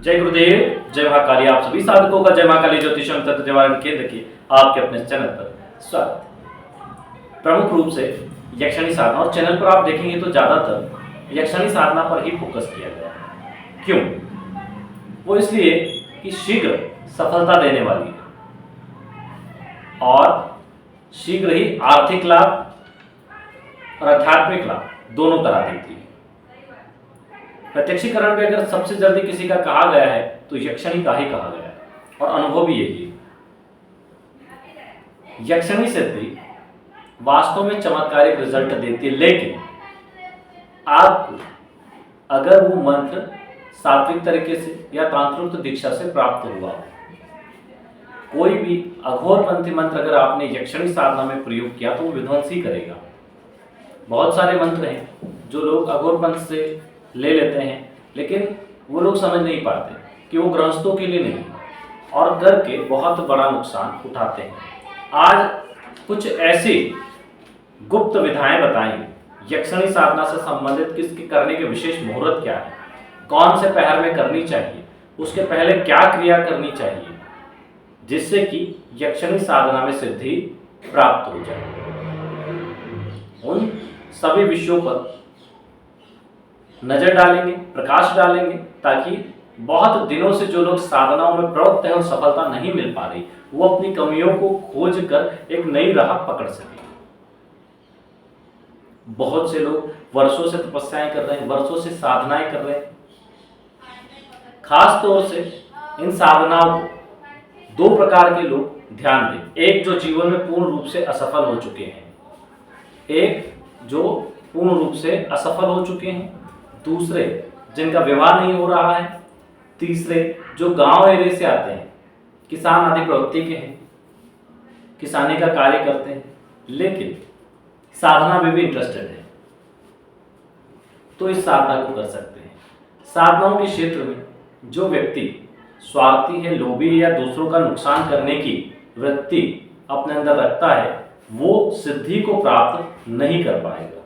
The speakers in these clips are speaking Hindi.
जय गुरुदेव, जय महाकाली। आप सभी साधकों का जय महाकाली ज्योतिषम तत्व निवारण केंद्र के आपके अपने चैनल पर स्वागत। प्रमुख रूप से यक्षिणी साधना, और चैनल पर आप देखेंगे तो ज्यादातर यक्षिणी साधना पर ही फोकस किया गया है। क्यों? वो इसलिए कि शीघ्र सफलता देने वाली है और शीघ्र ही आर्थिक लाभ और आध्यात्मिक लाभ दोनों करा देती है। प्रत्यक्षीकरण में अगर सबसे जल्दी किसी का कहा गया है तो यक्षिणी का ही कहा गया है, और अनुभव भी यही है। यक्षिणी सिद्धि वास्तव में चमत्कारिक रिजल्ट देती है, लेकिन आपको अगर वो मंत्र सात्विक तरीके से या तांत्रिक दीक्षा से प्राप्त हुआ, कोई भी अघोरपंथी मंत्र अगर आपने यक्षिणी साधना में प्रयोग किया तो वो विध्वंसी करेगा। बहुत सारे मंत्र हैं जो लोग अघोरपंथ से ले लेते हैं, लेकिन वो लोग समझ नहीं पाते कि वो गृहस्थों के लिए नहीं, और करके बहुत बड़ा नुकसान उठाते हैं। आज कुछ ऐसी गुप्त विधाएं बताएंगे यक्षिणी साधना से संबंधित, किसके करने के विशेष मुहूर्त क्या है, कौन से पहर में करनी चाहिए, उसके पहले क्या क्रिया करनी चाहिए, जिससे कि यक्षिणी साधना में सिद्धि प्राप्त हो जाए। उन सभी विषयों पर नजर डालेंगे, प्रकाश डालेंगे, ताकि बहुत दिनों से जो लोग साधनाओं में प्रवृत्त हैं और सफलता नहीं मिल पा रही, वो अपनी कमियों को खोज कर एक नई राह पकड़ सके। बहुत से लोग वर्षों से तपस्याएं कर रहे हैं, वर्षों से साधनाएं कर रहे हैं। खास तौर से इन साधनाओं को दो प्रकार के लोग ध्यान दें। एक जो जीवन में पूर्ण रूप से असफल हो चुके हैं, एक जो पूर्ण रूप से असफल हो चुके हैं, दूसरे जिनका विवाह नहीं हो रहा है, तीसरे जो गांव एरिया से आते हैं, किसान आदि प्रवृत्ति के हैं, किसानी का कार्य करते हैं, लेकिन साधना में भी इंटरेस्टेड है, तो इस साधना को कर सकते हैं। साधनाओं के क्षेत्र में जो व्यक्ति स्वार्थी है, लोभी है, या दूसरों का नुकसान करने की वृत्ति अपने अंदर रखता है, वो सिद्धि को प्राप्त नहीं कर पाएगा।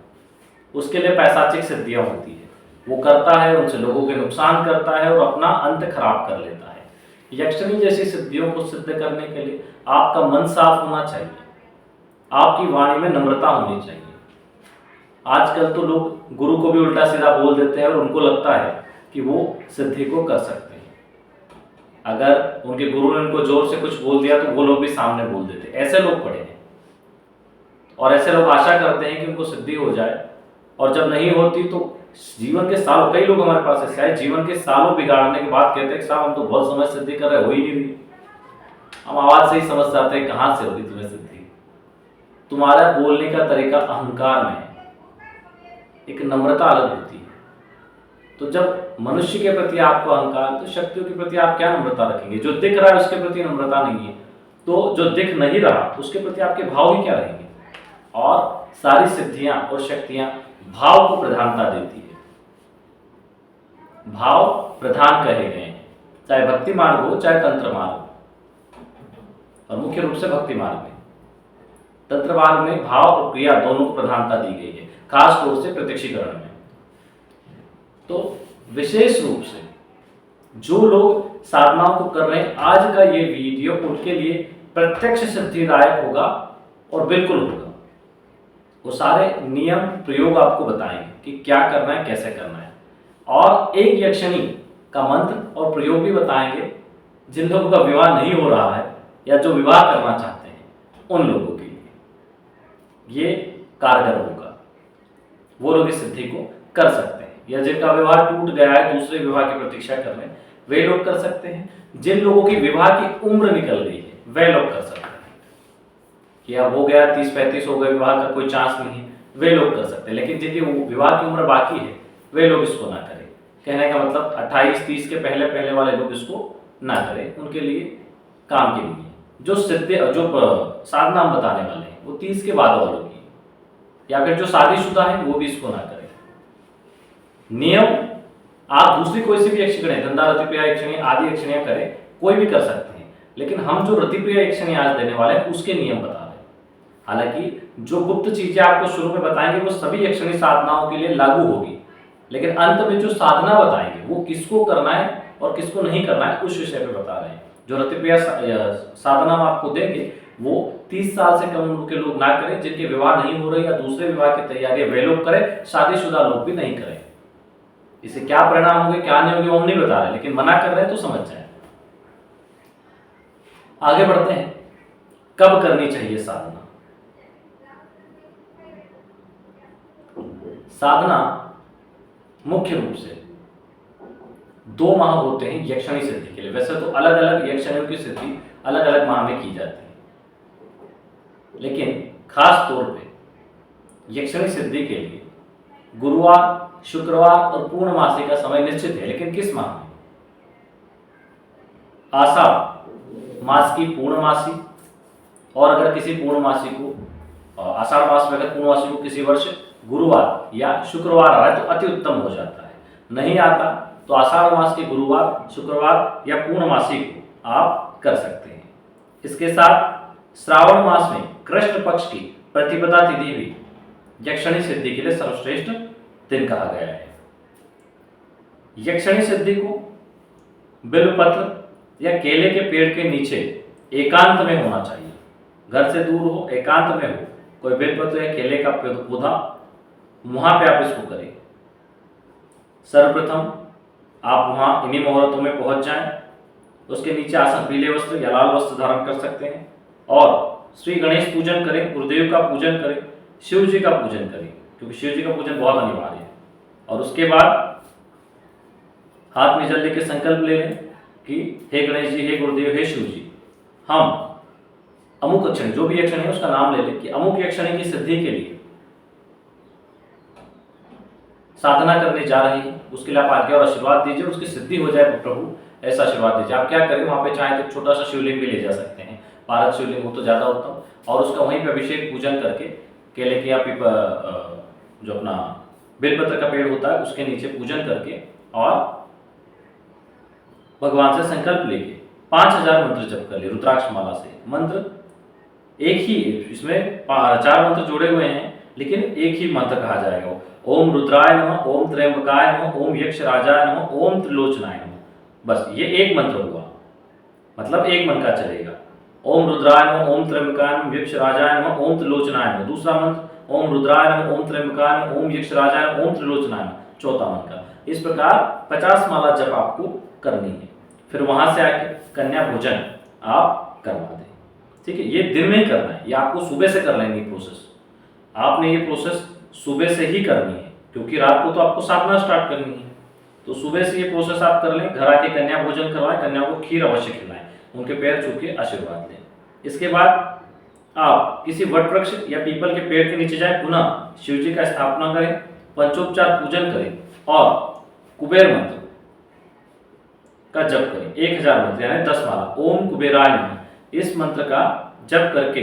उसके लिए पैशाचिक सिद्धियां होती है, वो करता है, उनसे लोगों के नुकसान करता है और अपना अंत खराब कर लेता है। यक्षिणी जैसी सिद्धियों को सिद्ध करने के लिए आपका मन साफ होना चाहिए, आपकी वाणी में नम्रता होनी चाहिए। आजकल तो लोग गुरु को भी उल्टा सीधा बोल देते हैं और उनको लगता है कि वो सिद्धि को कर सकते हैं। अगर उनके गुरु ने उनको जोर से कुछ बोल दिया तो वो लोग भी सामने बोल देते। ऐसे लोग पड़े हैं, और ऐसे लोग आशा करते हैं कि उनको सिद्धि हो जाए, और जब नहीं होती तो जीवन के सालों, कई लोग हमारे पास ऐसे आए, जीवन के सालों बिगाड़ने के बाद कहते हैं साहब हम तो बहुत समय सिद्धि कर रहे, हो ही नहीं रही। हम आवाज से ही समझ जाते हैं कहां से होगी तुम्हें सिद्धि। तुम्हारा बोलने का तरीका अहंकार में है, एक नम्रता अलग होती है। तो जब मनुष्य के प्रति आपको अहंकार, तो शक्तियों के प्रति आप क्या नम्रता रखेंगे? जो दिख रहा है उसके प्रति नम्रता नहीं है, तो जो दिख नहीं रहा उसके प्रति आपके भाव ही क्या रहेंगे? और सारी सिद्धियां और शक्तियां भाव को प्रधानता देती है। भाव प्रधान कहे गए हैं, चाहे भक्ति मार्ग हो चाहे तंत्र मार्ग हो, और मुख्य रूप से भक्ति मार्ग में। तंत्र मार्ग में भाव और क्रिया दोनों को प्रधानता दी गई है, खास तौर से प्रत्यक्षीकरण में। तो विशेष रूप से जो लोग साधनाओं को कर रहे हैं, आज का ये वीडियो उनके लिए प्रत्यक्ष सिद्धिदायक होगा, और बिल्कुल होगा। वो सारे नियम प्रयोग आपको बताएंगे कि क्या करना है, कैसे करना है, और एक यक्षिणी का मंत्र और प्रयोग भी बताएंगे जिन लोगों का विवाह नहीं हो रहा है या जो विवाह करना चाहते हैं उन लोगों के लिए ये कारगर होगा। वो लोग इस सिद्धि को कर सकते हैं, या जिनका विवाह टूट गया है, दूसरे विवाह की प्रतीक्षा कर रहे हैं, वे लोग कर सकते हैं। जिन लोगों की विवाह की उम्र निकल गई है वे लोग कर सकते हैं, कि अब हो गया 30-35 हो गए, विवाह का कोई चांस नहीं है, वे लोग कर सकते हैं। लेकिन जिनकी विवाह की उम्र बाकी है वे लोग इसको ना करें। कहने का मतलब 28-30 के पहले पहले वाले लोग इसको ना करें, उनके लिए काम के लिए। जो साधना हम बताने वाले हैं वो 30 के बाद वालों की, या फिर जो शादीशुदा है वो भी इसको ना करें। नियम आप दूसरी कोई सी भी यक्षिणी, धंधा रतिप्रिया यक्षिणी आदि यक्षिणियां करें, कोई भी कर सकते हैं, लेकिन हम जो रतिप्रिया यक्षिणी आज देने वाले हैं उसके नियम बता रहे हैं। हालांकि जो गुप्त चीजें आपको शुरू में बताएंगे वो सभी यक्षिणी साधनाओं के लिए लागू होगी, लेकिन अंत में जो साधना बताएंगे वो किसको करना है और किसको नहीं करना है उस विषय पे बता रहे हैं। जो रतिक्रिया साधना हम आपको देंगे वो 30 साल से कम उम्र के लोग ना करें, जिनके विवाह नहीं हो रहे या दूसरे विवाह की तैयारी वे लोग करें, शादीशुदा लोग भी नहीं करें। इससे क्या परिणाम होंगे क्या नहीं होंगे वो हम नहीं बता रहे, लेकिन मना कर रहे हैं तो समझ जाए। आगे बढ़ते हैं, कब करनी चाहिए साधना। साधना मुख्य रूप से 2 माह होते हैं यक्षणी सिद्धि के लिए। वैसे तो अलग अलग यक्षणियों की सिद्धि अलग अलग माह में की जाती है, लेकिन खास तौर पे यक्षणी सिद्धि के लिए गुरुवार, शुक्रवार और पूर्णमासी का समय निश्चित है। लेकिन किस माह में? आषाढ़ मास की पूर्णमासी, और अगर किसी पूर्णमासी को आषाढ़ मास में अगर पूर्णमासी को किसी वर्ष गुरुवार या शुक्रवार आ रहा है तो अति उत्तम हो जाता है। नहीं आता तो आषाढ़ मास के गुरुवार, शुक्रवार या पूर्णमासी को आप कर सकते हैं। इसके साथ श्रावण मास में कृष्ण पक्ष की प्रतिपदा तिथि भी यक्षणी सिद्धि के लिए सर्वश्रेष्ठ दिन कहा गया है। यक्षणी सिद्धि को बिल्वपत्र या केले के पेड़ के नीचे एकांत में होना चाहिए। घर से दूर हो, एकांत में हो, कोई बिल्वपत्र या केले का पौधा, वहां पे आप इसको करें। सर्वप्रथम आप वहां इन्हीं मुहूर्तों में पहुंच जाएं। उसके नीचे आसन पीले वस्त्र या लाल वस्त्र धारण कर सकते हैं और श्री गणेश पूजन करें, गुरुदेव का पूजन करें, शिव जी का पूजन करें, क्योंकि शिव जी का पूजन बहुत अनिवार्य है। और उसके बाद हाथ में जल लेके संकल्प ले लें कि हे गणेश जी, हे गुरुदेव, हे शिव जी, हम अमुक यक्षणी, जो भी यक्षणी है उसका नाम ले लें कि अमुक यक्षणी की सिद्धि के लिए साधना करने जा रहे हैं। उसके लिए आप आज्ञा और आशीर्वाद दीजिए, उसकी सिद्धि हो जाए प्रभु, ऐसा आशीर्वाद दीजिए। आप क्या करें, वहां पे चाहे तो छोटा सा शिवलिंग भी ले जा सकते हैं, पारद शिवलिंग हो तो ज्यादा उत्तम, और उसका वहीं पे अभिषेक पूजन करके केले के या जो अपना बेलपत्र का पेड़ होता है उसके नीचे पूजन करके और भगवान से संकल्प लेके 5000 मंत्र जप कर लिए रुद्राक्ष माला से। मंत्र एक ही, इसमें 4 मंत्र जोड़े हुए हैं लेकिन एक ही मंत्र कहा जाएगा। ओम रुद्राय नमः, ओम त्र्यंबकाय नमः, ओम यक्ष राजाय नमः, ओम त्रिलोचनाय नमः। बस ये एक मंत्र हुआ, मतलब एक मन का चलेगा। ओम रुद्राय नमः, ओम त्र्यंबकाय नमः, यक्ष राजाय नमः, ओम त्रिलोचनाय नमः। दूसरा मंत्र ओम रुद्राय नमः, ओम त्र्यंबकाय नमः, ओम यक्ष राजाय नमः, ओम त्रिलोचनाय नमः। चौथा मंत्र का इस प्रकार 50 माला जप आपको करनी है। फिर वहां से आके कन्या भोजन आप करवा दें, ठीक है। ये दिन में ही करना है, ये आपको सुबह से कर लेंगे प्रोसेस। आपने ये प्रोसेस सुबह से ही करनी है, क्योंकि रात को तो आपको साधना स्टार्ट करनी है। तो सुबह से ये प्रोसेस आप कर लें। घर आके कन्या भोजन करवाएं, कन्या को खीर अवश्य खिलाएं, उनके पैर छू के आशीर्वाद लें। इसके बाद आप किसी वट वृक्ष या पीपल के पेड़ के नीचे जाएं, पुनः शिव जी का स्थापना करें, पंचोपचार पूजन करें और कुबेर मंत्र का जप करें। 1000 मंत्र यानी 10 माला। ओम कुबेराय नमः इस मंत्र का जप करके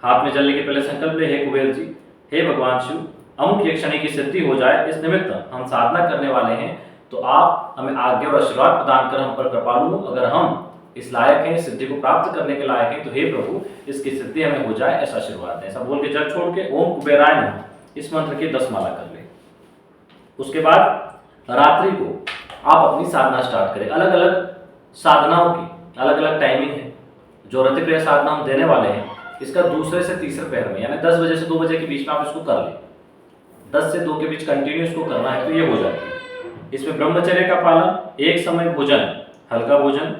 हाथ में जलने के पहले संकल्प ले, हे कुबेर जी, हे भगवान शिव, अमुक यक्षणी की सिद्धि हो जाए, इस निमित्त हम साधना करने वाले हैं, तो आप हमें आज्ञा और आशीर्वाद प्रदान कर हम पर कृपालु हो। अगर हम इस लायक हैं, सिद्धि को प्राप्त करने के लायक हैं, तो हे प्रभु इसकी सिद्धि हमें हो जाए, ऐसा आशीर्वाद है। ऐसा बोल के जल छोड़ के ओम कुबेराय नमः इस मंत्र की 10 माला कर ले। उसके बाद रात्रि को आप अपनी साधना स्टार्ट करें। अलग अलग साधनाओं की अलग अलग टाइमिंग है। जो रतिक्रिया साधना हम देने वाले हैं इसका दूसरे से तीसरे पहर में यानी 10 बजे से 2 बजे के बीच में आप इसको कर लें। 10 से 2 के बीच कंटिन्यू इसको करना है तो ये हो जाती है। इसमें ब्रह्मचर्य का पालन, एक समय भोजन, हल्का भोजन,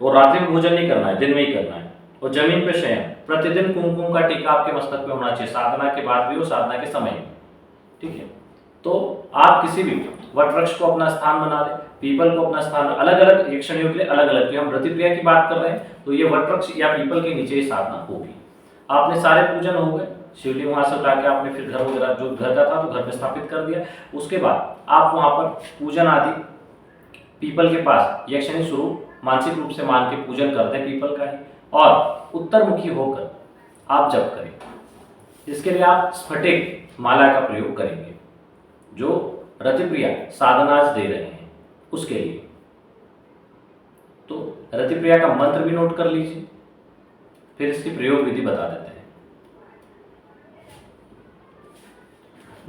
और रात्रि में भोजन नहीं करना है, दिन में ही करना है, और जमीन पे शयन। प्रतिदिन कुमकुम का टीका आपके मस्तक पे होना चाहिए, साधना के बाद भी हो, साधना के समय में, ठीक है। तो आप किसी भी वट वृक्ष को अपना स्थान बना लें, पीपल को अपना स्थान, अलग अलग यक्षणियों के लिए अलग अलग। तो हम रतिक्रिया की बात कर रहे हैं तो ये वट वृक्ष या पीपल के नीचे ही साधना होगी। आपने सारे पूजन हो गए, शिवलिंग वहां से उठा के आपने फिर घर वगैरह जो घर का था तो घर में स्थापित कर दिया। उसके बाद आप वहां पर पूजन आदि पीपल के पास यक्षणी स्वरूप मानसिक रूप से मान के पूजन करते हैं पीपल का ही, और उत्तरमुखी होकर आप जप करें। इसके लिए आप स्फटिक माला का प्रयोग करेंगे जो रतिप्रिया साधनाज दे रहे हैं उसके लिए। तो रतिप्रिया का मंत्र भी नोट कर लीजिए, फिर इसकी प्रयोग विधि बता देते हैं।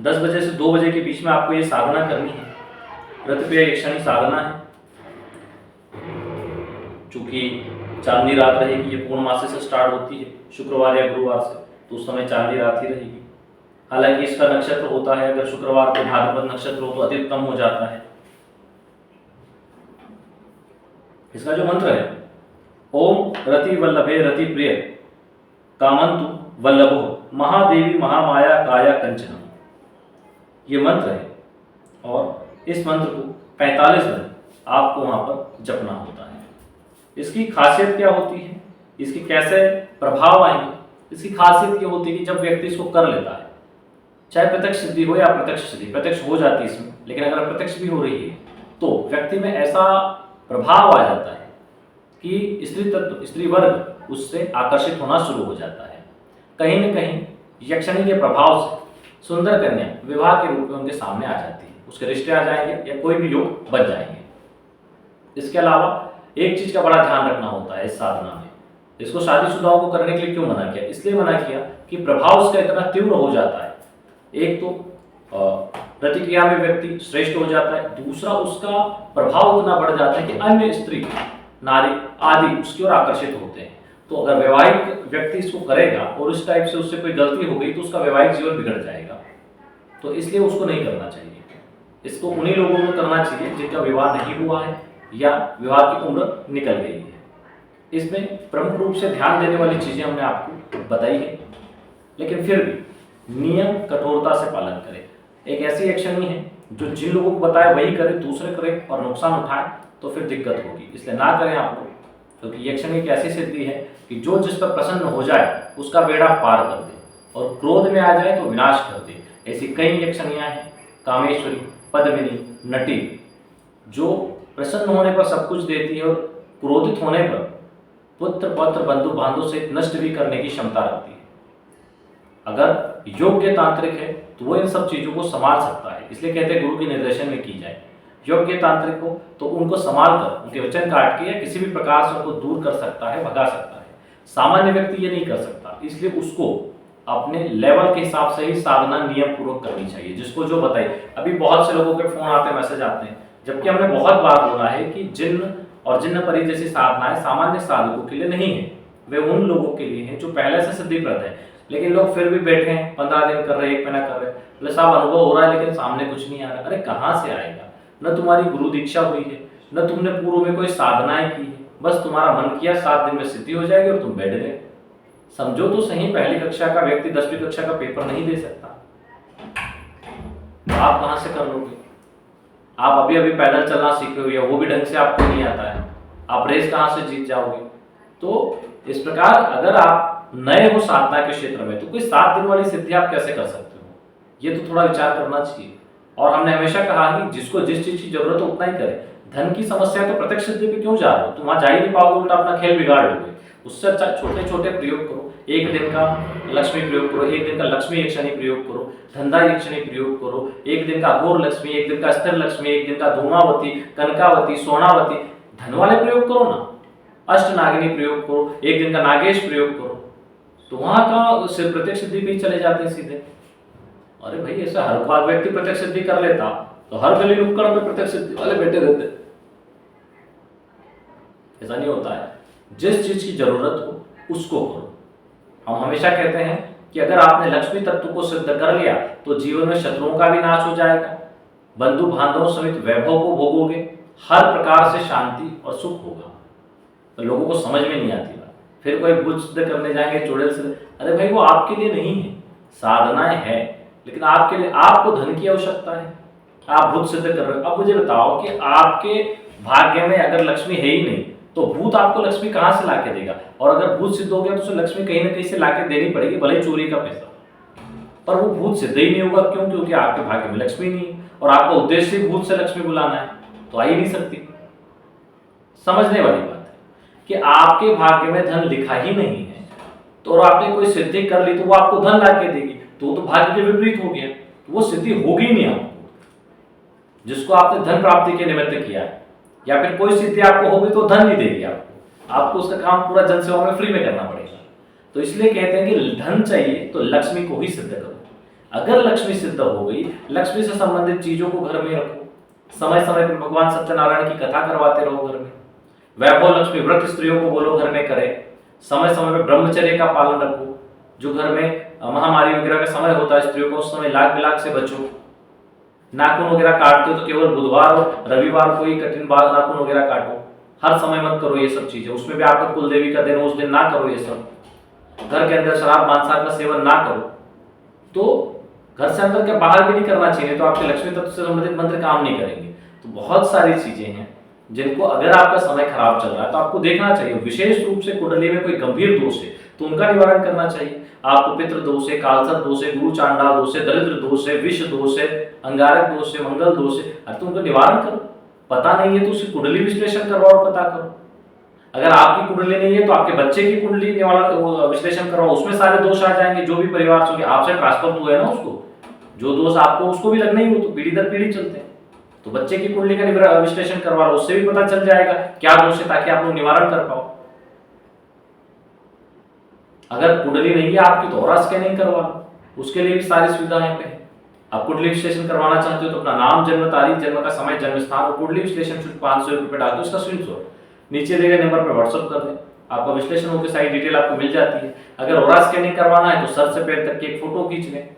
10 बजे से 2 बजे के बीच में आपको ये साधना करनी है। रतिप्रिया यक्षणी साधना है। चूंकि चांदनी रात रहेगी, ये पूर्णमासी से स्टार्ट होती है शुक्रवार या गुरुवार से, तो उस समय चांदनी रात ही रहेगी। हालांकि इसका नक्षत्र होता है, अगर शुक्रवार को भाद्रपद नक्षत्र हो तो अधिकतम हो जाता है। इसका जो मंत्र है, ओम रति वल्लभे रति प्रिय कामंतु वल्लभो महादेवी महामाया काया कंचन, ये मंत्र है। और इस मंत्र को 45 दिन आपको वहां पर जपना होता है। इसकी खासियत क्या होती है, इसके कैसे प्रभाव आएंगे? इसकी खासियत ये होती है कि जब व्यक्ति इसको कर लेता है, चाहे प्रत्यक्ष सिद्धि हो या अप्रत्यक्ष सिद्धि, प्रत्यक्ष हो जाती है इसमें, लेकिन अगर अप्रत्यक्ष भी हो रही है तो व्यक्ति में ऐसा प्रभाव आ जाता है कि स्त्री तत्व, स्त्री वर्ग उससे आकर्षित होना शुरू हो जाता है। कहीं न कहीं यक्षिणी के प्रभाव से सुंदर कन्या विवाह के रूप में उनके सामने आ जाती है, उसके रिश्ते आ जाएंगे या कोई भी योग बन जाएंगे। इसके अलावा एक चीज का बड़ा ध्यान रखना होता है इस साधना में, इसको शादीशुदाओं को करने के लिए क्यों मना किया? इसलिए मना किया कि प्रभाव उसका इतना तीव्र हो जाता है, एक तो प्रतिक्रिया में व्यक्ति श्रेष्ठ हो जाता है, दूसरा उसका प्रभाव इतना बढ़ जाता है कि अन्य स्त्री नारी आदि उसकी ओर आकर्षित होते हैं। तो अगर वैवाहिक व्यक्ति इसको करेगा और इस टाइप से उससे कोई गलती हो गई तो उसका वैवाहिक जीवन बिगड़ जाएगा, तो इसलिए उसको नहीं करना चाहिए। इसको उन्हीं लोगों को करना चाहिए जिनका विवाह नहीं हुआ है या विवाह की उम्र निकल गई है। इसमें प्रमुख रूप से ध्यान देने वाली चीजें हमने आपको बताई है, लेकिन फिर भी नियम कठोरता से पालन करें। एक ऐसी यक्षिणी है जो जिन लोगों को बताए वही करे, दूसरे करे और नुकसान उठाए तो फिर दिक्कत होगी, इसलिए ना करें आप लोग। क्योंकि यक्षिणी एक ऐसी सिद्धि है कि जो जिस पर प्रसन्न हो जाए उसका बेड़ा पार कर दे और क्रोध में आ जाए तो विनाश कर दे। ऐसी कई यक्षिणियां हैं, कामेश्वरी, पद्मिनी, नटी, जो प्रसन्न होने पर सब कुछ देती है और क्रोधित होने पर पुत्र पौत्र बंधु बांधव से नष्ट भी करने की क्षमता रखती है। अगर योग्य तांत्रिक है तो वो इन सब चीजों को संभाल सकता है, इसलिए कहते हैं गुरु के निर्देशन में की जाए। योग्य तांत्रिक हो तो उनको संभाल कर, उनके वचन काट के या किसी भी प्रकार से उनको दूर कर सकता है, भगा सकता है। सामान्य व्यक्ति ये नहीं कर सकता, इसलिए उसको अपने लेवल के हिसाब से ही साधना नियम पूर्वक करनी चाहिए, जिसको जो बताइए। अभी बहुत से लोगों के फोन आते हैं, मैसेज आते हैं, जबकि हमने बहुत बार बोला है कि जिन्न और जिन्न परी जैसी साधनाएं सामान्य साधकों के लिए नहीं है, वे उन लोगों के लिए हैं जो पहले से सिद्धिप्रद है। लेकिन लोग फिर भी बैठे हैं, 15 दिन कर रहे हैं, 1 महीना कर रहे हैं, बोले साहब अनुभव हो रहा है लेकिन सामने कुछ नहीं आ रहा। अरे कहाँ से आएगा? न तुम्हारी गुरु दीक्षा हुई है, न तुमने पूर्व में कोई साधनाएं की है, बस तुम्हारा मन किया 7 दिन में सिद्धि हो जाएगी और तुम बैठ गए। समझो तो सही, पहली कक्षा का व्यक्ति 10वीं कक्षा का पेपर नहीं दे सकता, तो आप कहां से कर लोगे? आप अभी अभी पैदल चलना सीखे हुए, वो भी ढंग से आपको नहीं आता है, आप रेस कहां से जीत जाओगे? तो इस प्रकार अगर आप नए हो साधना के क्षेत्र में तो कोई 7 दिन वाली सिद्धि आप कैसे कर सकते हो? ये तो थोड़ा विचार करना चाहिए। और हमने हमेशा कहा कि जिसको जिस चीज की जरूरत है उतना ही करे। धन की समस्या तो प्रत्यक्ष सिद्धि पे क्यों जा रहे हो? तुम वहां जा ही नहीं पाओगे, उल्टा अपना खेल बिगाड़ लोगे। उससे अच्छा छोटे छोटे प्रयोग करो, 1 दिन का लक्ष्मी प्रयोग करो, 1 दिन का लक्ष्मी यक्षिणी प्रयोग करो, धंधा यक्षिणी प्रयोग करो, 1 दिन का अघोर लक्ष्मी, 1 दिन का स्थिर लक्ष्मी, 1 दिन का धूमावती, कनकावती, सोनावती, धन वाले प्रयोग करो ना। अष्ट नागिनी प्रयोग करो, 1 दिन का नागेश प्रयोग करो, तो वहां का सिर्फ प्रत्यक्ष सिद्धि पे ही चले जाते हैं सीधे। अरे भाई ऐसा हर व्यक्ति प्रत्यक्ष सिद्धि कर लेता तो हर गली नुक्कड़ में प्रत्यक्ष सिद्धि वाले बैठे रहते। ऐसा नहीं होता है, जिस चीज की जरूरत हो उसको करो। हम हमेशा कहते हैं कि अगर आपने लक्ष्मी तत्व को सिद्ध कर लिया तो जीवन में शत्रुओं का भी नाश हो जाएगा, बंधु बांधवों समेत वैभव को भोगोगे, हर प्रकार से शांति और सुख होगा। तो लोगों को समझ में नहीं आती बात, फिर कोई भूत सिद्ध करने जाएंगे चुड़ैल सिद्ध। अरे भाई वो आपके लिए नहीं है, साधनाएं है, लेकिन आपके लिए आपको धन की आवश्यकता है, आप भूत सिद्ध कर रहे हो। अब मुझे बताओ कि आपके भाग्य में अगर लक्ष्मी है ही नहीं तो भूत आपको लक्ष्मी कहां से लाके देगा? और अगर भूत सिद्ध हो गया तो उसे लक्ष्मी कहीं ना कहीं से लाके देनी पड़ेगी, भले चोरी का पैसा, पर वो भूत सिद्ध ही नहीं होगा। क्यों? क्योंकि आपके भाग्य में लक्ष्मी नहीं है और आपका उद्देश्य ही भूत से लक्ष्मी बुलाना है, तो आ ही नहीं सकती। समझने वाली बात है कि आपके भाग्य में धन लिखा ही नहीं है तो और आपने कोई सिद्धि कर ली तो वो आपको धन लाके देगी, तो भाग्य के विपरीत हो गया, तो वो सिद्धि होगी नहीं आपको जिसको आपने धन प्राप्ति के निमित्त किया है। या फिर कोई सिद्धि आपको होगी तो धन नहीं देगी आपको उसका काम पूरा जनसेवा में फ्री में करना पड़ेगा। तो इसलिए कहते हैं कि धन चाहिए तो लक्ष्मी को ही सिद्ध करो। अगर लक्ष्मी सिद्ध हो गई, लक्ष्मी से संबंधित चीजों को घर में रखो, समय समय पर भगवान सत्यनारायण की कथा करवाते रहो घर में, वैभव लक्ष्मी व्रत स्त्रियों को बोलो घर में करे, समय समय पर ब्रह्मचर्य का पालन रखो, जो घर में महामारी वगैरह का समय होता है स्त्रियों को उस समय लाग बिलाग से बचो। नाखून वगैरह काटते हो तो केवल बुधवार और रविवार को ही कठिन बाल नाखून वगैरह काटो, हर समय मत करो ये सब चीजें। उसमें भी आपका कुल देवी का दिन उस दिन ना करो ये सब। घर के अंदर शराब मांसाहार का सेवन ना करो। तो घर से अंदर के बाहर भी नहीं करना चाहिए, तो आपके लक्ष्मी तत्व से संबंधित मंत्र काम नहीं करेंगे। तो बहुत सारी चीजें हैं जिनको अगर आपका समय खराब चल रहा है तो आपको देखना चाहिए। विशेष रूप से कुंडली में कोई गंभीर दोष है तो उनका निवारण करना चाहिए। आपको पितृ दोष है, कालसर्प दोष है, गुरु चांडाल दोष है, दरिद्र दोष है, विष दोष है, अंगारक दोष है, मंगल दोष है, अरे तो उनका निवारण करो। पता नहीं है तो उसकी कुंडली विश्लेषण करवाओ और पता करो। अगर आपकी कुंडली नहीं है तो आपके बच्चे की कुंडली निवारण विश्लेषण करवाओ, उसमें सारे दोष आ जाएंगे। जो भी परिवार से आपसे ट्रांसफर हुए ना उसको जो दोष आपको उसको भी लगना ही हो, तो पीढ़ी दर पीढ़ी चलते हैं। तो बच्चे की कुंडली का विश्लेषण करवा लो, उससे भी पता चल जाएगा क्या दोष है, ताकि आप लोग निवारण कर पाओ। अगर कुंडली नहीं है आपकी तो ऑरा स्कैनिंग करवा लो, उसके लिए भी सारी सुविधाएं पे। आप कुंडली विश्लेषण करवाना चाहते हो तो अपना नाम, जन्म तारीख, जन्म का समय, जन्म स्थान और कुंडली विश्लेषण शुल्क 500 रुपये डाल दो। इसका स्क्रीनशॉट नीचे दिए गए नंबर पर व्हाट्सअप कर दें, आपका विश्लेषण होकर सारी डिटेल आपको मिल जाती है। अगर ऑरा स्कैनिंग करवाना है तो सर से पैर तक की एक फोटो खींच लें,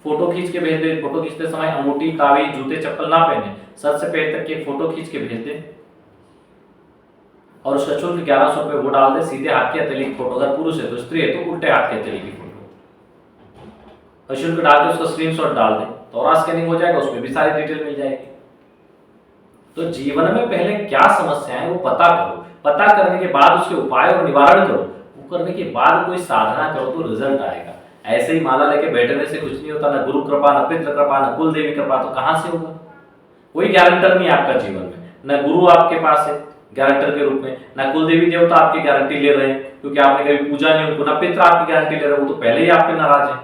फोटो खींच के भेज दें। फोटो खींचते समय अंगूठी, ताबीज, जूते, चप्पल ना पहने, सर से पैर तक की एक फोटो खींच के भेज दें और उसका शुल्क 1100 रुपये वो डाल दें। सीधे हाथ की हथेली की फोटो, अगर पुरुष है तो, स्त्री है तो उल्टे हाथ की हथेली की फोटो, और शुल्क डाल के उसका स्क्रीनशॉट डाल दें तो ऑरा स्कैनिंग हो जाएगा, उसमें भी सारी डिटेल मिल जाएगी। तो जीवन में पहले क्या समस्या है वो पता करो, पता करने के बाद उसके उपाय और निवारण करो, वो करने के बाद कोई साधना करो तो रिजल्ट आएगा। ऐसे ही माला लेके बैठने से कुछ नहीं होता, ना गुरु कृपा, ना पितृ कृपा, ना कुल देवी कृपा, तो कहां से होगा? कोई गारंटर नहीं आपका जीवन में, ना गुरु आपके पास है गारंटर के रूप में, ना कुल देवी देवता आपकी गारंटी ले रहे हैं क्योंकि आपने कभी पूजा नहीं उनको, ना पितृ आपकी गारंटी ले रहे हैं, वो तो पहले ही आप पे नाराज है,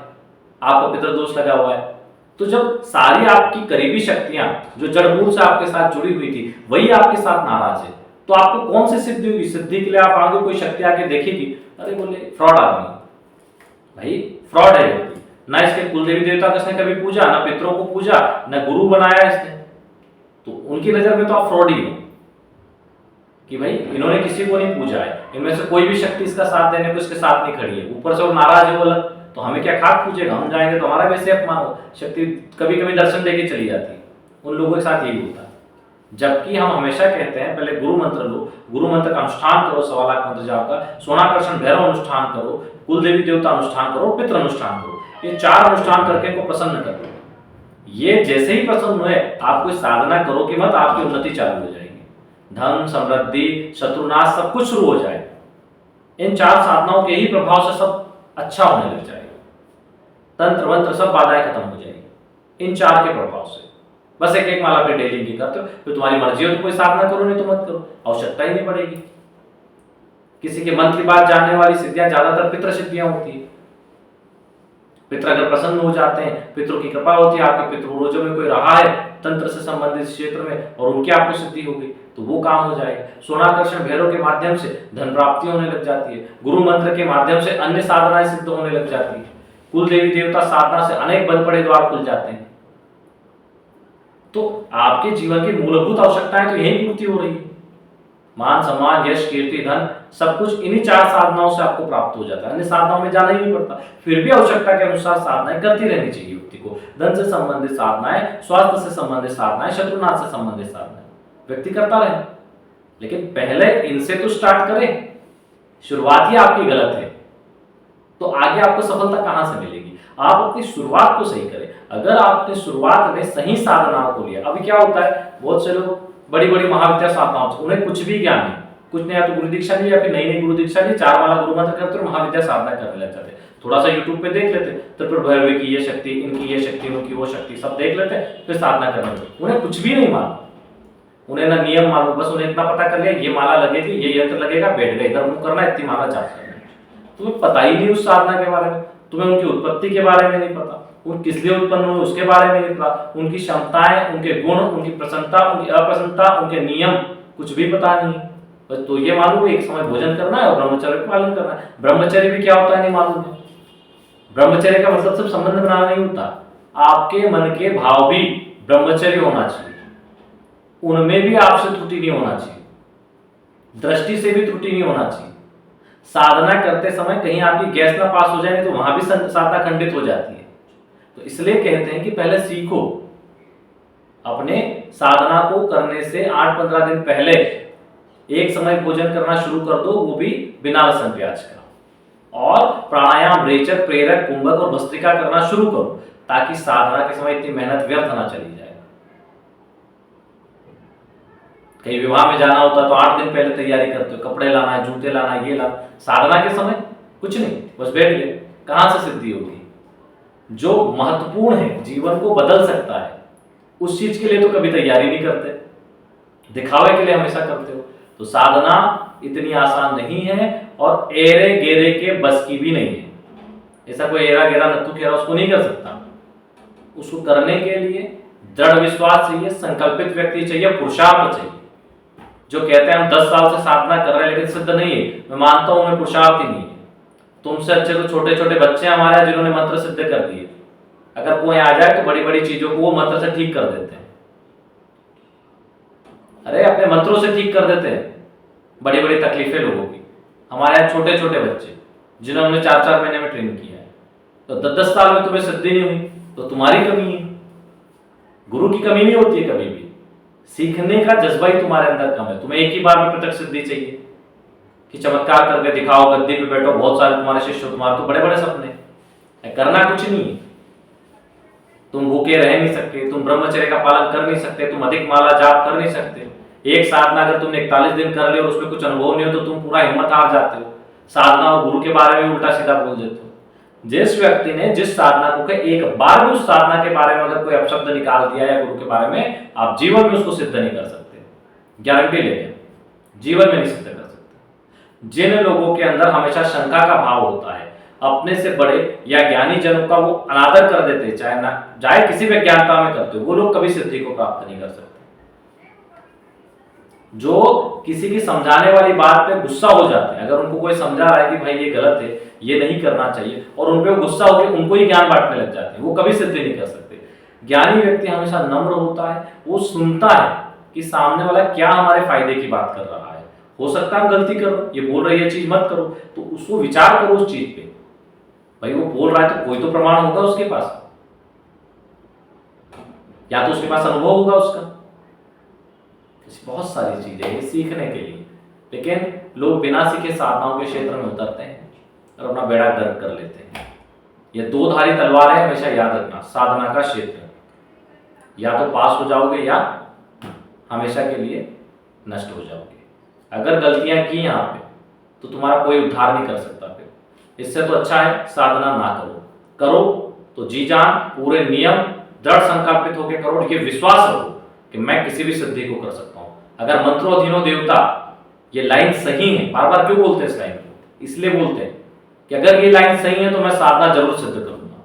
आपका पितृ दोष लगा हुआ है। तो जब सारी आपकी करीबी शक्तियां जो जड़ मूल से आपके साथ जुड़ी हुई थी वही आपके साथ नाराज है, तो आपको कौन सी सिद्धि होगी? सिद्धि के लिए आप आगे कोई शक्ति आके देखेगी, अरे बोले फ्रॉड आदमी, भाई फ्रॉड है व्यक्ति, ना इसके कुलदेवी देवता का इसने कभी पूजा, ना पितरों को पूजा, ना गुरु बनाया इसने, तो उनकी नजर में तो आप फ्रॉड ही हो कि भाई इन्होंने किसी को नहीं पूजा है, इनमें से कोई भी शक्ति इसका साथ देने को इसके साथ नहीं खड़ी है, ऊपर से वो नाराज है बोला तो हमें क्या खाक पूजेगा, हम जाएंगे तो हमारा वैसे अपमान हो। शक्ति कभी कभी दर्शन देके चली जाती है, उन लोगों के साथ यही होता है। जबकि हम हमेशा कहते हैं पहले गुरु मंत्र लो, गुरु मंत्र का अनुष्ठान करो, 1.25 लाख मंत्र जाप का, सोनाकर्षण भैरव अनुष्ठान करो, कुल देवी देवता अनुष्ठान करो, पितृ अनुष्ठान करो, ये 4 अनुष्ठान करके इनको प्रसन्न कर दो। ये जैसे ही प्रसन्न हुए आप कोई साधना करो कि मत, आपकी उन्नति चालू हो जाएगी, धन समृद्धि शत्रुनाश सब कुछ शुरू हो जाएगा। इन 4 साधनाओं के ही प्रभाव से सब अच्छा होने लग जाएगा, तंत्र मंत्र सब बाधाएं खत्म हो जाएगी इन 4 के प्रभाव से। बस एक माला पे डेली की करते हो, फिर तुम्हारी मर्जी हो तो कोई साधना करो, नहीं तो मत करो, आवश्यकता ही नहीं पड़ेगी। किसी के मन की बात जानने वाली सिद्धियां ज्यादातर पितृ सिद्धियां होती है। पितृ अगर प्रसन्न हो जाते हैं, पितरों की कृपा होती है, आपके पितृपूर्वजों में कोई रहा है तंत्र से संबंधित क्षेत्र में और उनकी आपको सिद्धि हो गई तो वो काम हो जाएगा। सोनाकर्षण भैरव के माध्यम से धन प्राप्ति होने लग जाती है, गुरु मंत्र के माध्यम से अन्य साधनाएं सिद्ध होने लग जाती है, कुल देवी देवता साधना से अनेक बंद पड़े द्वार खुल जाते हैं। तो आपके जीवन की मूलभूत आवश्यकताएं तो यही पूर्ति हो रही है, मान सम्मान यश कीर्ति धन सब कुछ इन्हीं 4 साधनाओं से आपको प्राप्त हो जाता है, अन्य साधनाओं में जाना ही नहीं पड़ता। फिर भी आवश्यकता के अनुसार साधनाएं करती रहनी चाहिए व्यक्ति को, धन से संबंधित साधनाएं, स्वास्थ्य से संबंधित साधनाएं, शत्रुनाश से संबंधित साधनाएं व्यक्ति करता रहे, लेकिन पहले इनसे तो स्टार्ट करें। शुरुआत ही आपकी गलत है तो आगे आपको सफलता कहां से मिलेगी? आप अपनी शुरुआत को सही करें। अगर आपने शुरुआत में सही साधनाओं को लिया, अभी क्या होता है बहुत से लोग बड़ी बड़ी महाविद्या साधनाओं से उन्हें कुछ भी ज्ञान नहीं, कुछ नहीं, या तो गुरु दीक्षा नहीं या फिर नई गुरु दीक्षा नहीं, 4 माला गुरु मंत्र करते और महाविद्या साधना करने लग जाते, थोड़ा सा यूट्यूब पे देख लेते तो फिर भैरवी की ये शक्ति, इनकी ये शक्ति, उनकी वो शक्ति सब देख लेते फिर साधना करने लगते। उन्हें कुछ भी नहीं मालूम, उन्हें ना नियम मालूम, बस उन्हें इतना पता कर लिया ये माला लगेगी, ये यंत्र लगेगा, बैठ गए इधर मुंह करना, इतनी माला जाप करना। तुम्हें पता ही नहीं उस साधना के बारे में, तुम्हें उनकी उत्पत्ति के बारे में नहीं पता, वो किस लिए उत्पन्न हुए उसके बारे में नहीं पता, उनकी क्षमताएं, उनके गुण, उनकी प्रसन्नता, उनकी अप्रसन्नता, उनके नियम कुछ भी पता नहीं। बस तो ये मालूम है एक समय भोजन करना है और ब्रह्मचर्य का पालन करना है। ब्रह्मचर्य भी क्या होता है नहीं मालूम है। ब्रह्मचर्य का मतलब सिर्फ संबंध बनाना नहीं होता, आपके मन के भाव भी ब्रह्मचर्य होना चाहिए, उनमें भी आपसे त्रुटि नहीं होना चाहिए। दृष्टि से भी त्रुटि नहीं होना चाहिए। साधना करते समय कहीं आपकी गैस ना पास हो जाए तो वहां भी साधना खंडित हो जाती है। तो इसलिए कहते हैं कि पहले सीखो, अपने साधना को करने से 8-15 दिन पहले एक समय भोजन करना शुरू कर दो, वो भी बिना लहसुन प्याज का, और प्राणायाम, रेचक, प्रेरक, कुंभक और भस्त्रिका करना शुरू करो, ताकि साधना के समय इतनी मेहनत व्यर्थ ना चली जाए। कहीं विवाह में जाना होता तो 8 दिन पहले तैयारी करते हो, कपड़े लाना है, जूते लाना है, ये लाना। साधना के समय कुछ नहीं, बस बैठ गए, कहां से सिद्धि होगी? जो महत्वपूर्ण है, जीवन को बदल सकता है, उस चीज के लिए तो कभी तैयारी नहीं करते, दिखावे के लिए हमेशा करते हो। तो साधना इतनी आसान नहीं है और एरे गेरे के बस की भी नहीं है। ऐसा कोई एरा गेरा नत्थु खेरा उसको नहीं कर सकता। उसको करने के लिए दृढ़ विश्वास चाहिए, संकल्पित व्यक्ति चाहिए, पुरुषार्थ चाहिए। जो कहते हैं हम 10 साल से साधना कर रहे हैं लेकिन सिद्ध नहीं है, मैं मानता हूं मैं पुरुषार्थ ही नहीं है। तुमसे अच्छे तो छोटे छोटे बच्चे हमारे हैं जिन्होंने मंत्र सिद्ध कर दिए। अगर कोई आ जाए तो बड़ी बड़ी चीजों को वो मंत्र से ठीक कर देते हैं। अरे अपने मंत्रों से ठीक कर देते हैं बड़ी बड़ी तकलीफें लोगों की। हमारे यहाँ छोटे छोटे बच्चे जिन्होंने 4-4 महीने में ट्रेन किया है, तो 10-10 साल में तुम्हें सिद्धि नहीं हुई तो तुम्हारी कमी है। गुरु की कमी नहीं होती है कभी भी, सीखने का जज्बा ही तुम्हारे अंदर कम है। तुम्हें एक ही बार में प्रत्यक्ष सिद्धि चाहिए कि चमत्कार करके दिखाओ, गद्दी पे बैठो, बहुत सारे तुम्हारे शिष्य, तुम्हारे तो बड़े बड़े सपने, करना कुछ नहीं है। तुम भूखे रह नहीं सकते, तुम ब्रह्मचर्य का पालन कर नहीं सकते, तुम अधिक माला जाप कर नहीं सकते। एक साधना अगर तुमने 41 दिन कर ली और उसमें कुछ अनुभव नहीं हो तो तुम पूरा हिम्मत हार जाते हो, साधना और गुरु के बारे में उल्टा सीधा बोल देते हो। जिस व्यक्ति ने जिस साधना को एक बार भी उस साधना के बारे में अगर कोई अपशब्द निकाल दिया है गुरु के बारे में, आप जीवन में उसको सिद्ध नहीं कर सकते, गारंटी ले लें, जीवन में नहीं सिद्ध कर सकते। जिन लोगों के अंदर हमेशा शंका का भाव होता है, अपने से बड़े या ज्ञानी जनों का वो अनादर कर देते हैं, चाहे ना चाहे किसी भी ज्ञानता में करते हो, वो लोग कभी सिद्धि को प्राप्त नहीं कर सकते। जो किसी की समझाने वाली बात पे गुस्सा हो जाते हैं, अगर उनको कोई समझा रहा है कि भाई ये गलत है, ये नहीं करना चाहिए, और उन पे गुस्सा होकर उनको ही ज्ञान बांटने लग जाते हैं, वो कभी सिद्धि नहीं कर सकते। ज्ञानी व्यक्ति हमेशा नम्र होता है, वो सुनता है कि सामने वाला क्या हमारे फायदे की बात कर रहा है। हो सकता है हम गलती करो, ये बोल रही है चीज मत करो, तो उसको विचार करो उस चीज पे, भाई वो बोल रहा है तो कोई तो प्रमाण होगा उसके पास, या तो उसके पास अनुभव होगा उसका। बहुत सारी चीजें हैं सीखने के लिए, लेकिन लोग बिना सीखे साधनाओं के क्षेत्र में उतरते हैं और अपना बेड़ा गर्क कर लेते हैं। ये 2 धारी तलवार है, हमेशा याद रखना। साधना का क्षेत्र, या तो पास हो जाओगे या हमेशा के लिए नष्ट हो जाओगे। अगर गलतियां की यहाँ पे तो तुम्हारा कोई उद्धार नहीं कर सकता। फिर इससे तो अच्छा है साधना ना करो, करो तो जी जान पूरे नियम दृढ़ संकल्पित होकर करो, और ये विश्वास रखो कि मैं किसी भी सिद्धि को कर सकता हूं। अगर मंत्रो अधीनो देवता, ये लाइन सही है, बार बार क्यों बोलते हैं इस लाइन को? इसलिए बोलते हैं कि अगर ये लाइन सही है तो मैं साधना जरूर सिद्ध करूंगा।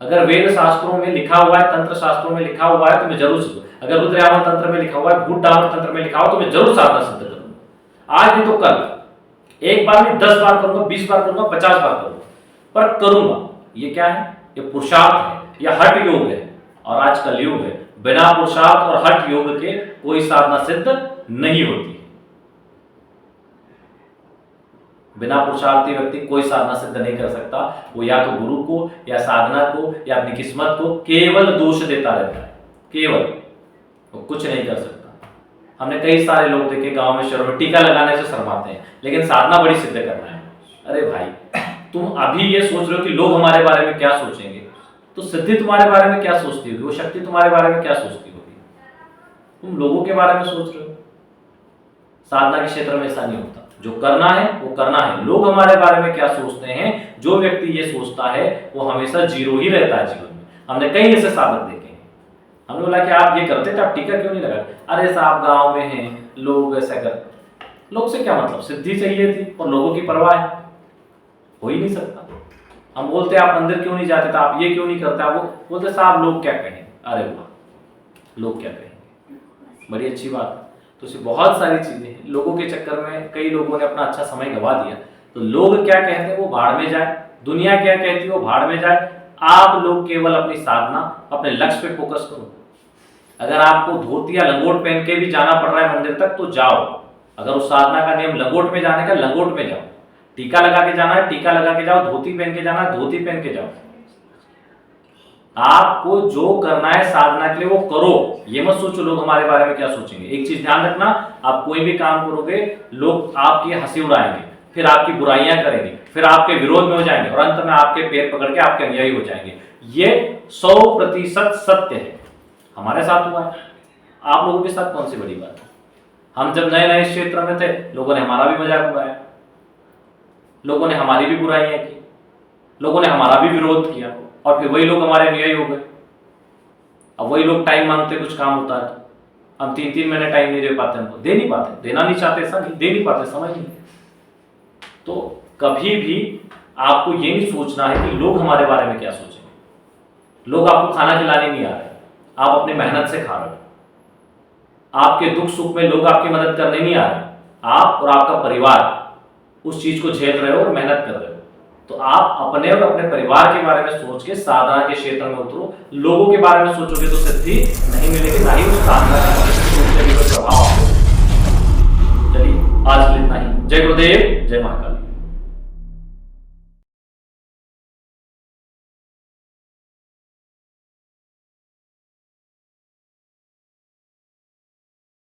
अगर वेद शास्त्रों में लिखा हुआ है, तंत्र शास्त्रों में लिखा हुआ है तो मैं जरूर सिद्ध, अगर रुद्रयामल तंत्र में लिखा हुआ है, भूत डामर तंत्र में लिखा हुआ तो मैं जरूर साधना सिद्ध करूंगा। आज नहीं तो कल, एक बार नहीं 10 बार करूंगा, 20 बार करूंगा, 50 बार करूंगा, पर करूंगा। ये क्या है? ये पुरुषार्थ है, यह हठ योग है, और आज कलयुग है। बिना पुरुषार्थ और हठ योग के कोई साधना सिद्ध नहीं होती। बिना पुरुषार्थी व्यक्ति कोई साधना सिद्ध नहीं कर सकता। वो या तो गुरु को या साधना को या अपनी किस्मत को केवल दोष देता रहता है, केवल, वो कुछ नहीं कर सकता। हमने कई सारे लोग देखे गांव में शर्म टीका लगाने से शर्माते हैं, लेकिन साधना बड़ी सिद्ध करना है। अरे भाई, तुम अभी ये सोच रहे हो कि लोग हमारे बारे में क्या सोचेंगे, तो सिद्धि तुम्हारे बारे में क्या सोचती होगी, वो शक्ति तुम्हारे बारे में क्या सोचती होगी? तुम लोगों के बारे में सोच रहे हो। साधना के क्षेत्र में ऐसा नहीं होता, जो करना है वो करना है। लोग हमारे बारे में क्या सोचते हैं, जो व्यक्ति ये सोचता है वो हमेशा जीरो ही रहता है जीवन में। हमने कई ऐसे साधक देखे हैं, हमने बोला कि आप ये करते थे, आप टीका क्यों नहीं लगा? अरे साहब गाँव में हैं लोग ऐसा करते, लोग से क्या मतलब, सिद्धि चाहिए थी और लोगों की परवाह है, हो ही नहीं सकता। हम बोलते आप मंदिर क्यों नहीं जाते थे, आप ये क्यों नहीं करते, आप वो बोलते साहब लोग क्या कहेंगे। अरे वाह, लोग क्या कहेंगे, बड़ी अच्छी बात। तो इससे बहुत सारी चीजें हैं, लोगों के चक्कर में कई लोगों ने अपना अच्छा समय गवा दिया। तो लोग क्या कहते हैं वो भाड़ में जाए, दुनिया क्या कहती है वो भाड़ में जाए। आप लोग केवल अपनी साधना, अपने लक्ष्य पे फोकस करो। अगर आपको धोती या लंगोट पहन के भी जाना पड़ रहा है मंदिर तक तो जाओ, अगर उस साधना का नियम लंगोट में जाने का, लंगोट में जाओ। टीका लगा के जाना है, टीका लगा के जाओ। धोती पहन के जाना है, धोती पहन के जाओ। आपको जो करना है साधना के लिए वो करो। ये मत सोचो लोग हमारे बारे में क्या सोचेंगे। एक चीज ध्यान रखना, आप कोई भी काम करोगे लोग आपकी हंसी उड़ाएंगे, फिर आपकी बुराइयां करेंगे, फिर आपके विरोध में हो जाएंगे और अंत में आपके पैर पकड़ के आपके अनुयायी हो जाएंगे। ये 100% सत्य है। हमारे साथ हुआ है, आप लोगों के साथ कौन सी बड़ी बात है। हम जब नए नए क्षेत्र में थे, लोगों ने हमारा भी मजाक उड़ाया, लोगों ने हमारी भी बुराइयां की, लोगों ने हमारा भी विरोध किया और फिर वही लोग हमारे अनुयायी हो गए। अब वही लोग टाइम मांगते, कुछ काम होता है तो हम 3-3 महीने टाइम नहीं दे पाते, हमको दे नहीं पाते, देना नहीं चाहते, ऐसा नहीं, दे नहीं पाते, समझ नहीं। तो कभी भी आपको ये नहीं सोचना है कि लोग हमारे बारे में क्या सोचेंगे। लोग आपको खाना खिलाने नहीं आ रहे, आप अपनी मेहनत से खा रहे हो। आपके दुख सुख में लोग आपकी मदद करने नहीं आ रहे, आप और आपका परिवार उस चीज को झेल रहे हो और मेहनत कर रहे हो। तो आप अपने और अपने परिवार के बारे में सोच के साधना के क्षेत्र में उतरो। लोगों के बारे में सोचोगे तो सिद्धि नहीं मिलेगी, ना ही उस साधना का प्रभाव। चलिए आज इतना ही। जय गुरुदेव, जय महाकाल।